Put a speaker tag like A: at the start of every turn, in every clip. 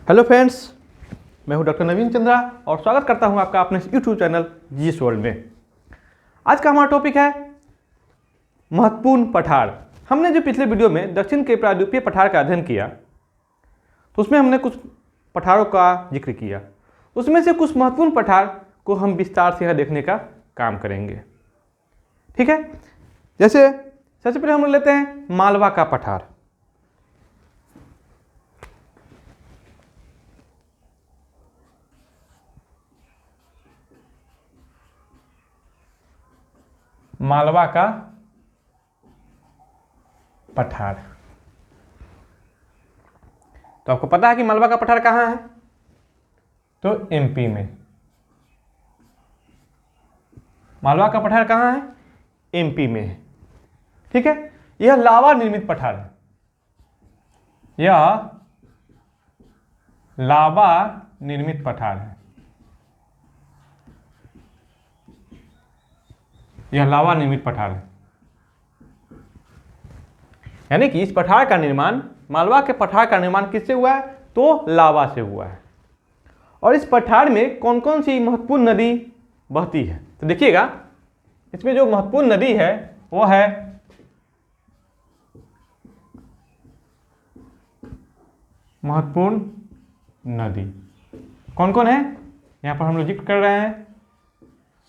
A: Hello friends, मैं हूं doctor नवीन चंद्रा और स्वागत करता हूं आपका अपने यूट्यूब चैनल जीएस वर्ल्ड में। आज का हमारा टॉपिक है महत्वपूर्ण पठार। हमने जो पिछले वीडियो में दक्षिण के प्रायद्वीपीय पठार का अध्ययन किया तो उसमें हमने कुछ पठारों का जिक्र किया। उसमें से कुछ महत्वपूर्ण पठार को हम विस्तार से देखने का काम करेंगे। ठीक है, जैसे सबसे पहले हम लेते हैं मालवा का पठार। मालवा का पठार, तो आपको पता है कि मालवा का पठार कहाँ है? तो एमपी में। मालवा का पठार कहाँ है? एमपी में है। ठीक है, यह लावा निर्मित पठार है। यह लावा निर्मित पठार है। यह लावा निर्मित पठार है, यानी कि इस पठार का निर्माण, मालवा के पठार का निर्माण किससे हुआ है? तो लावा से हुआ है। और इस पठार में कौन कौन सी महत्वपूर्ण नदी बहती है? तो देखिएगा, इसमें जो महत्वपूर्ण नदी है वो है महत्वपूर्ण नदी। कौन कौन है यहां पर हम लोग जिक्र कर रहे हैं?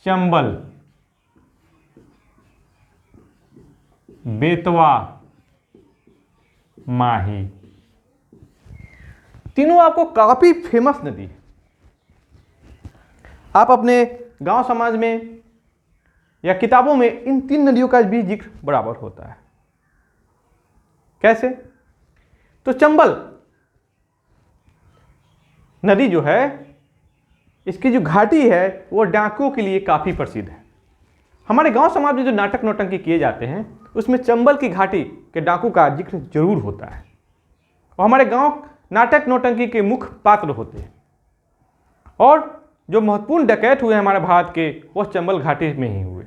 A: चंबल, बेतवा, माही। तीनों आपको काफी फेमस नदी है। आप अपने गांव समाज में या किताबों में इन तीन नदियों का भी जिक्र बराबर होता है। कैसे? तो चंबल नदी जो है, इसकी जो घाटी है वो डाकुओं के लिए काफी प्रसिद्ध है। हमारे गांव समाज में जो नाटक नौटंकी किए जाते हैं उसमें चंबल की घाटी के डाकू का जिक्र जरूर होता है और हमारे गांव नाटक नौटंकी के मुख्य पात्र होते हैं। और जो महत्वपूर्ण डकैत हुए हमारे भारत के, वो चंबल घाटी में ही हुए।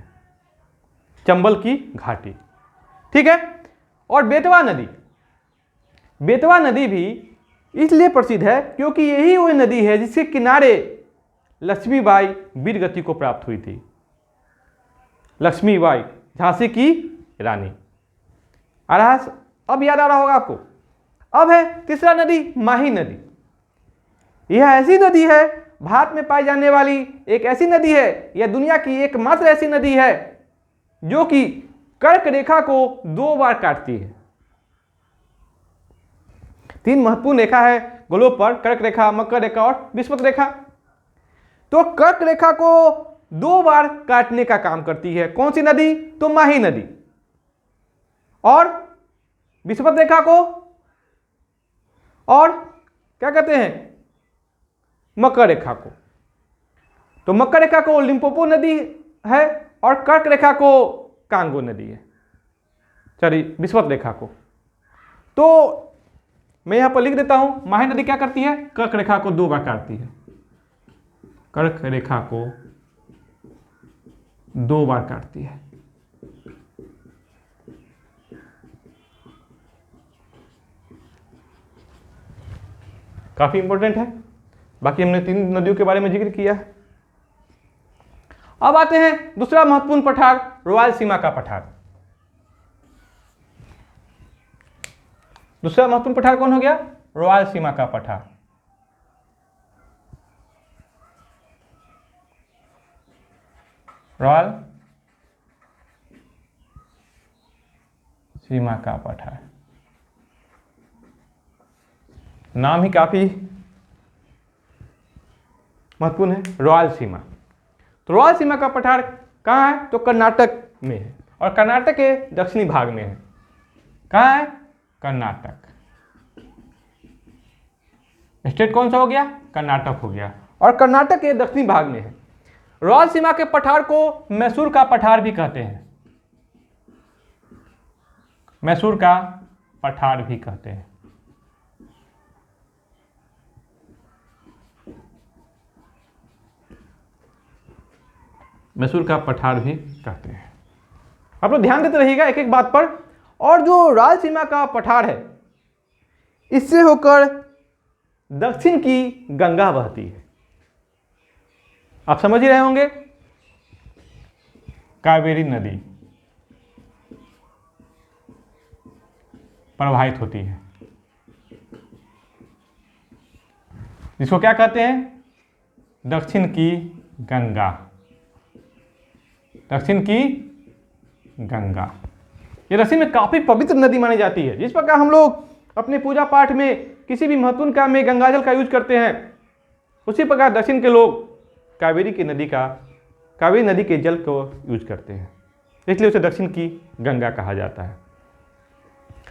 A: चंबल की घाटी, ठीक है। और बेतवा नदी, बेतवा नदी भी इसलिए प्रसिद्ध है क्योंकि यही वही नदी है जिसके किनारे लक्ष्मीबाई वीरगति को प्राप्त हुई थी। लक्ष्मीबाई, झांसी की रानी। आ रहा, अब याद आ रहा होगा आपको। अब है तीसरा नदी, माही नदी। यह ऐसी नदी है, भारत में पाई जाने वाली एक ऐसी नदी है, यह दुनिया की एकमात्र ऐसी नदी है जो कि कर्क रेखा को 2 बार काटती है। 3 महत्वपूर्ण रेखा है ग्लोब पर, कर्क रेखा, मकर रेखा और विषुवत रेखा। तो कर्क रेखा को 2 बार काटने का काम करती है कौन सी नदी? तो माही नदी। और विषुवत रेखा को और क्या कहते हैं? मकर रेखा को। तो मकर रेखा को लिम्पोपो नदी है और कर्क रेखा को कांगो नदी है, सॉरी विषुवत रेखा को। तो मैं यहां पर लिख देता हूं, माही नदी क्या करती है? कर्क रेखा को 2 बार काटती है। कर्क रेखा को 2 बार काटती है। काफी इंपॉर्टेंट है। बाकी हमने 3 नदियों के बारे में जिक्र किया है। अब आते हैं दूसरा महत्वपूर्ण पठार, रॉयल सीमा का पठार। दूसरा महत्वपूर्ण पठार कौन हो गया? रॉयल सीमा का पठार। रॉयल सीमा का पठार, नाम ही काफी महत्वपूर्ण है, रॉयल सीमा। तो रॉयल सीमा का पठार कहाँ है? तो कर्नाटक में है और कर्नाटक के दक्षिणी भाग में है। कहाँ है? कर्नाटक। स्टेट कौन सा हो गया? कर्नाटक हो गया और कर्नाटक के दक्षिणी भाग में है। रॉयल सीमा के पठार को मैसूर का पठार भी कहते हैं। मैसूर का पठार भी कहते हैं। मैसूर का पठार भी कहते हैं। आप लोग ध्यान देते रहिएगा एक एक बात पर। और जो रायलसीमा का पठार है, इससे होकर दक्षिण की गंगा बहती है। आप समझ ही रहे होंगे, कावेरी नदी प्रवाहित होती है, जिसको क्या कहते हैं, दक्षिण की गंगा। दक्षिण की गंगा ये रस्सी में काफी पवित्र नदी मानी जाती है। जिस प्रकार हम लोग अपने पूजा पाठ में किसी भी महत्वपूर्ण काम में गंगाजल का यूज करते हैं, उसी प्रकार दक्षिण के लोग कावेरी नदी के जल को यूज करते हैं, इसलिए उसे दक्षिण की गंगा कहा जाता है।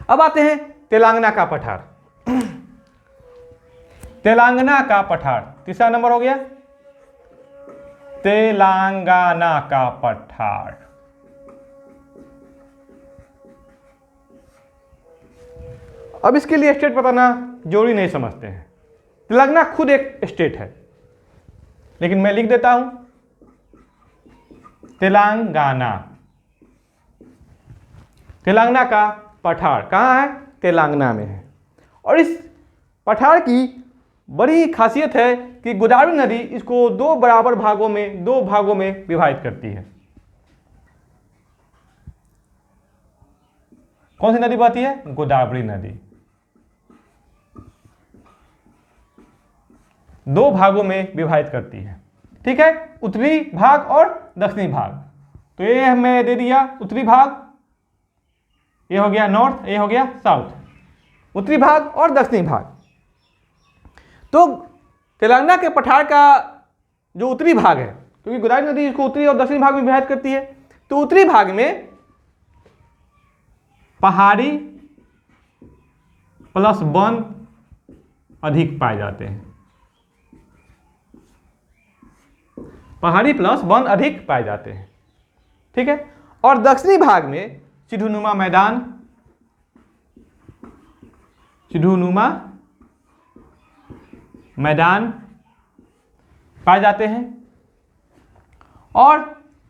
A: अब आते हैं तेलंगाना का पठार। तेलंगाना का पठार तीसरा नंबर हो गया, तेलंगाना का पठार। अब इसके लिए स्टेट बताना जरूरी नहीं समझते हैं, तेलंगाना खुद एक स्टेट है, लेकिन मैं लिख देता हूं तेलंगाना। तेलंगाना का पठार कहाँ है, तेलंगाना में है। और इस पठार की बड़ी खासियत है कि गोदावरी नदी इसको दो भागों में विभाजित करती है। कौन सी नदी बहती है, गोदावरी नदी। दो भागों में विभाजित करती है, ठीक है, उत्तरी भाग और दक्षिणी भाग। तो ये हमें दे दिया उत्तरी भाग, ये हो गया नॉर्थ, ये हो गया साउथ, उत्तरी भाग और दक्षिणी भाग। तो तेलंगाना के पठार का जो उत्तरी भाग है, क्योंकि गोदावरी नदी इसको उत्तरी और दक्षिणी भाग में विभाजित करती है, तो उत्तरी भाग में पहाड़ी प्लस वन अधिक पाए जाते हैं। पहाड़ी प्लस वन अधिक पाए जाते हैं, ठीक है। और दक्षिणी भाग में सीढ़ीनुमा मैदान पाए जाते हैं। और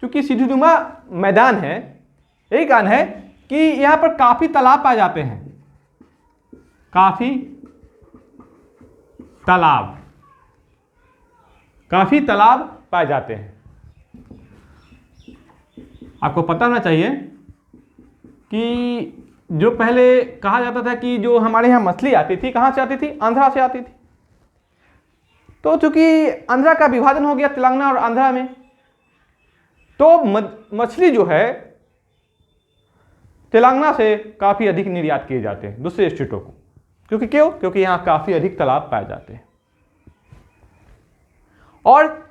A: चूंकि सीढ़ीनुमा मैदान है, यही कारण है कि यहां पर काफी तालाब पाए जाते हैं, काफी तालाब पाए जाते हैं। आपको पता होना चाहिए कि जो पहले कहा जाता था कि जो हमारे यहाँ मछली आती थी, कहाँ से आती थी, आंध्रा से आती थी। तो चूंकि आंध्रा का विभाजन हो गया तेलंगाना और आंध्रा में, तो मछली जो है तेलंगाना से काफी अधिक निर्यात किए जाते हैं दूसरे स्टेटों को। क्योंकि यहाँ काफी अधिक तालाब पाए जाते हैं। और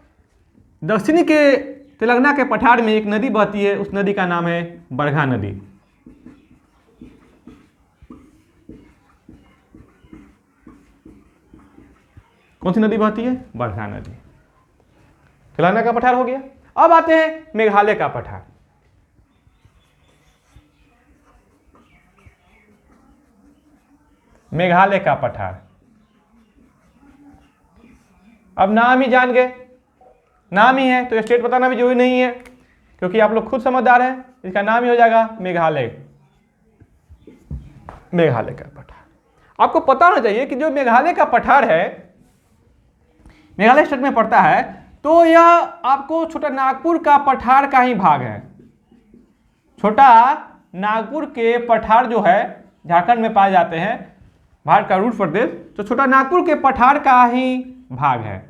A: दक्षिणी के तेलंगाना के पठार में एक नदी बहती है, उस नदी का नाम है बरघा नदी। कौन सी नदी बहती है, बरघा नदी। तेलंगाना का पठार हो गया। अब आते हैं मेघालय का पठार। मेघालय का पठार, अब नाम ही जान गए, नाम ही है तो स्टेट बताना भी जरूरी नहीं है, क्योंकि आप लोग खुद समझदार हैं। इसका नाम ही हो जाएगा मेघालय का पठार। आपको पता होना चाहिए कि जो मेघालय का पठार है, मेघालय स्टेट में पड़ता है, तो यह आपको छोटा नागपुर का पठार का ही भाग है। छोटा नागपुर के पठार जो है झारखंड में पाए जाते हैं, भारत का रूट प्रदेश, तो छोटा नागपुर के पठार का ही भाग है।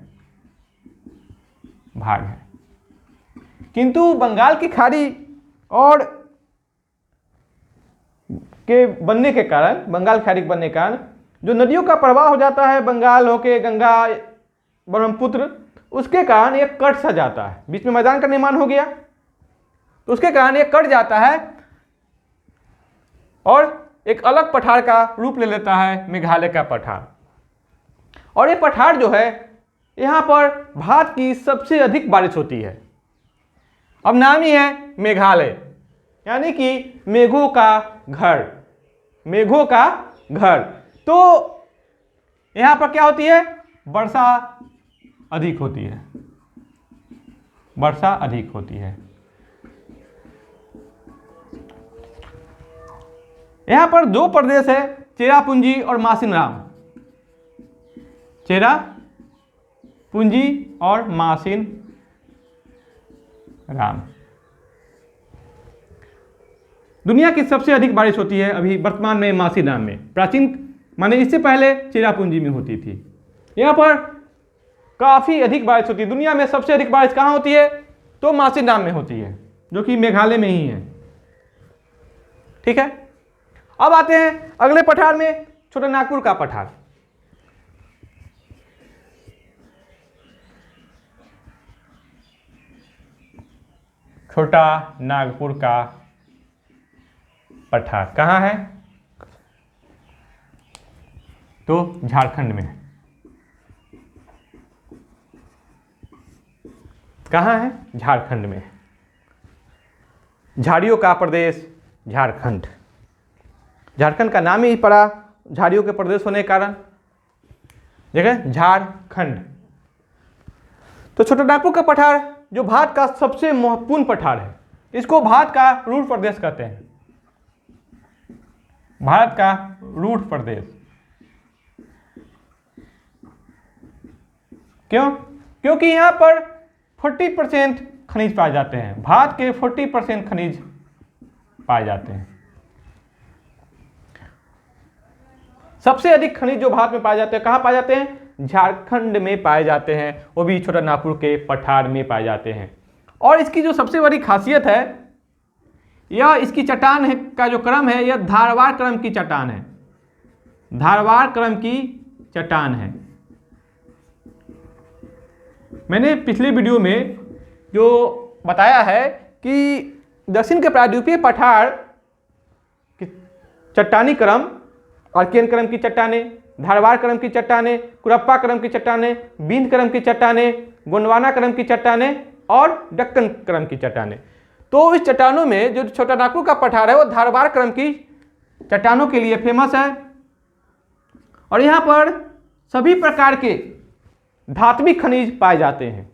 A: किंतु बंगाल की खाड़ी और के बनने के कारण, बंगाल खाड़ी के बनने के कारण जो नदियों का प्रवाह हो जाता है, बंगाल होके गंगा, ब्रह्मपुत्र, उसके कारण ये कट सा जाता है। बीच में मैदान का निर्माण हो गया, तो उसके कारण ये कट जाता है और एक अलग पठार का रूप ले लेता है, मेघालय का पठार। और ये पठार जो है, यहाँ पर भारत की सबसे अधिक बारिश होती है। अब नाम ही है मेघालय, यानी कि मेघों का घर। तो यहाँ पर क्या होती है, वर्षा अधिक होती है। यहाँ पर दो प्रदेश है, चेरापूंजी और मासिनराम। चेरा पूंजी और मासिन राम। दुनिया की सबसे अधिक बारिश होती है अभी वर्तमान में मासिन राम में। प्राचीन माने इससे पहले चेरापूंजी में होती थी। यहाँ पर काफ़ी अधिक बारिश होती है। दुनिया में सबसे अधिक बारिश कहाँ होती है? तो मासिन राम में होती है, जो कि मेघालय में ही है। ठीक है, अब आते हैं अगले पठार में, छोटा नागपुर का पठार। छोटा नागपुर का पठार कहाँ है? तो झारखंड में। कहाँ है? झारखंड में। झाड़ियों का प्रदेश झारखंड। झारखंड का नाम ही पड़ा झाड़ियों के प्रदेश होने के कारण, देखें झारखंड। तो छोटा नागपुर का पठार जो भारत का सबसे महत्वपूर्ण पठार है, इसको भारत का रूढ़ प्रदेश कहते हैं। भारत का रूढ़ प्रदेश। क्यों? क्योंकि यहां पर 40% खनिज पाए जाते हैं। भारत के 40% खनिज पाए जाते हैं। सबसे अधिक खनिज जो भारत में पाए जाते हैं, कहां पाए जाते हैं? झारखंड में पाए जाते हैं, वो भी छोटा नागपुर के पठार में पाए जाते हैं। और इसकी जो सबसे बड़ी खासियत है, यह इसकी चट्टान है का जो क्रम है, यह धारवाड़ क्रम की चट्टान है। धारवाड़ क्रम की चट्टान है। मैंने पिछले वीडियो में जो बताया है कि दक्षिण के प्रायद्वीपीय पठार की चट्टानी क्रम, आर्कियन क्रम की चट्टानें, धारवाड़ क्रम की चट्टानें, कुरप्पा क्रम की चट्टानें, बिंद क्रम की चट्टानें, गोंडवाना क्रम की चट्टानें और दक्कन क्रम की चट्टानें। तो इस चट्टानों में जो छोटा नागपुर का पठार है वो धारवाड़ क्रम की चट्टानों के लिए फेमस है। और यहाँ पर सभी प्रकार के धात्विक खनिज पाए जाते हैं।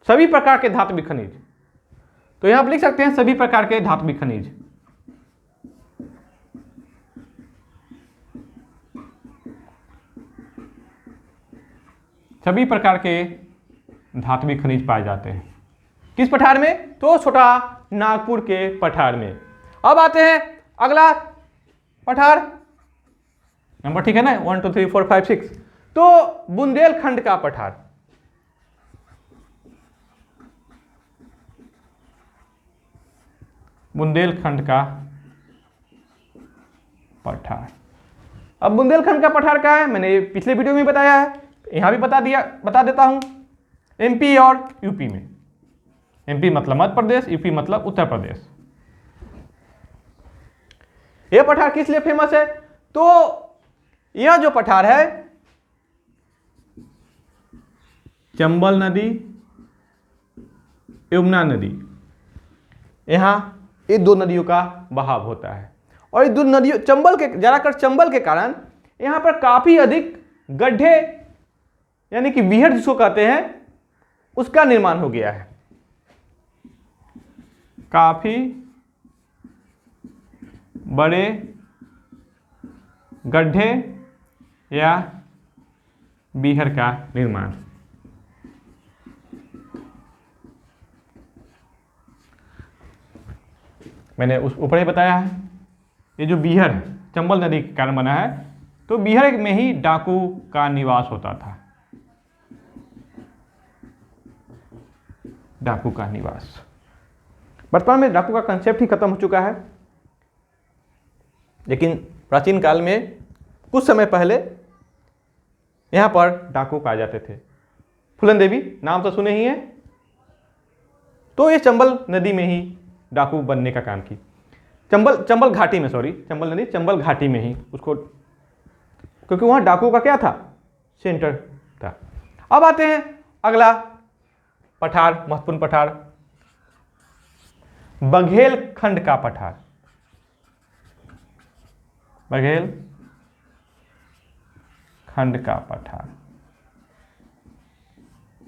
A: सभी प्रकार के धात्विक खनिज। तो यहाँ आप लिख सकते हैं सभी प्रकार के धात्विक खनिज। सभी प्रकार के धात्विक खनिज पाए जाते हैं। किस पठार में? तो छोटा नागपुर के पठार में। अब आते हैं अगला पठार, नंबर ठीक है ना, 1 2 3 4 5 6। तो बुंदेलखंड का पठार। बुंदेलखंड का पठार। अब बुंदेलखंड का पठार क्या है? मैंने पिछले वीडियो में बताया है, यहां भी बता देता हूं। एमपी और यूपी में। एमपी मतलब मध्य प्रदेश, यूपी मतलब उत्तर प्रदेश। यह पठार किस लिए फेमस है? तो यह जो पठार है, चंबल नदी, यमुना नदी, यहां ये दो नदियों का बहाव होता है। और ये दो नदियों ज्यादातर चंबल के कारण यहां पर काफी अधिक गड्ढे, यानी कि विहर जिसको कहते हैं, उसका निर्माण हो गया है। काफी बड़े गड्ढे या बीहर का निर्माण। मैंने उस ऊपर ही बताया है, ये जो बीहर है चंबल नदी के कारण बना है। तो बीहर में ही डाकू का निवास होता था। डाकू का निवास। वर्तमान में डाकू का कंसेप्ट ही खत्म हो चुका है, लेकिन प्राचीन काल में कुछ समय पहले यहां पर डाकू पाए जाते थे। फूलन देवी नाम तो सुने ही है। तो ये चंबल नदी में ही डाकू बनने का काम की। चंबल घाटी में, सॉरी चंबल नदी, चंबल घाटी में ही उसको, क्योंकि वहां डाकू का क्या था? सेंटर था। अब आते हैं अगला पठार, महत्वपूर्ण पठार, बघेलखंड का पठार। बघेलखंड का पठार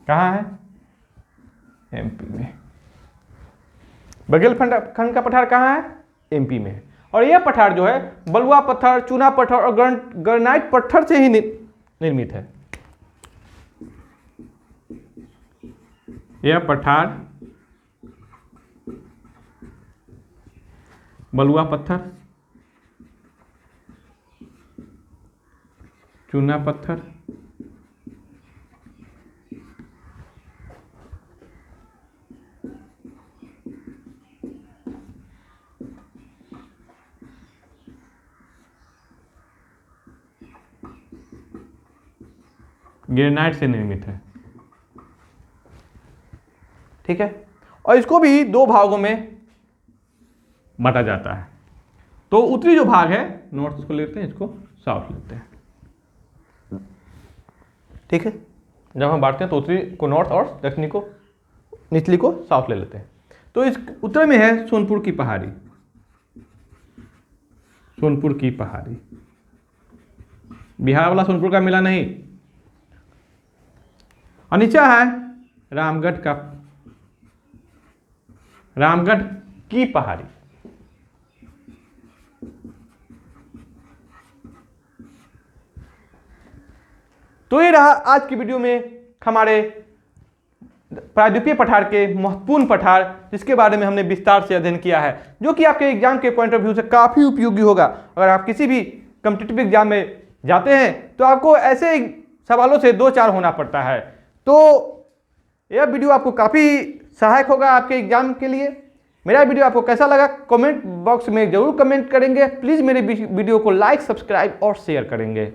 A: कहाँ है? एमपी में। बघेलखंड का पठार कहाँ है? एमपी में। और यह पठार जो है बलुआ पत्थर, चूना पत्थर और ग्रेनाइट पत्थर से ही निर्मित है। यह पठार बलुआ पत्थर, चूना पत्थर, ग्रेनाइट से निर्मित है। ठीक है, और इसको भी दो भागों में बांटा जाता है। तो उत्तरी जो भाग है नॉर्थ को लेते हैं, इसको साउथ लेते हैं। ठीक है, जब हम बांटते हैं तो उत्तरी को नॉर्थ और दक्षिणी को, निचली को साउथ ले लेते हैं। तो इस उत्तर में है सोनपुर की पहाड़ी, सोनपुर की पहाड़ी, बिहार वाला सोनपुर का मिला नहीं। और नीचे है रामगढ़ का, रामगढ़ की पहाड़ी। तो ये रहा आज की वीडियो में हमारे प्रायद्वीपीय पठार के महत्वपूर्ण पठार, जिसके बारे में हमने विस्तार से अध्ययन किया है, जो कि आपके एग्जाम के पॉइंट ऑफ व्यू से काफ़ी उपयोगी होगा। अगर आप किसी भी कॉम्पिटिटिव एग्जाम में जाते हैं तो आपको ऐसे सवालों से 2-4 होना पड़ता है। तो यह वीडियो आपको काफ़ी सहायक होगा आपके एग्जाम के लिए। मेरा वीडियो आपको कैसा लगा कमेंट बॉक्स में जरूर कमेंट करेंगे। प्लीज़ मेरे वीडियो को लाइक, सब्सक्राइब और शेयर करेंगे।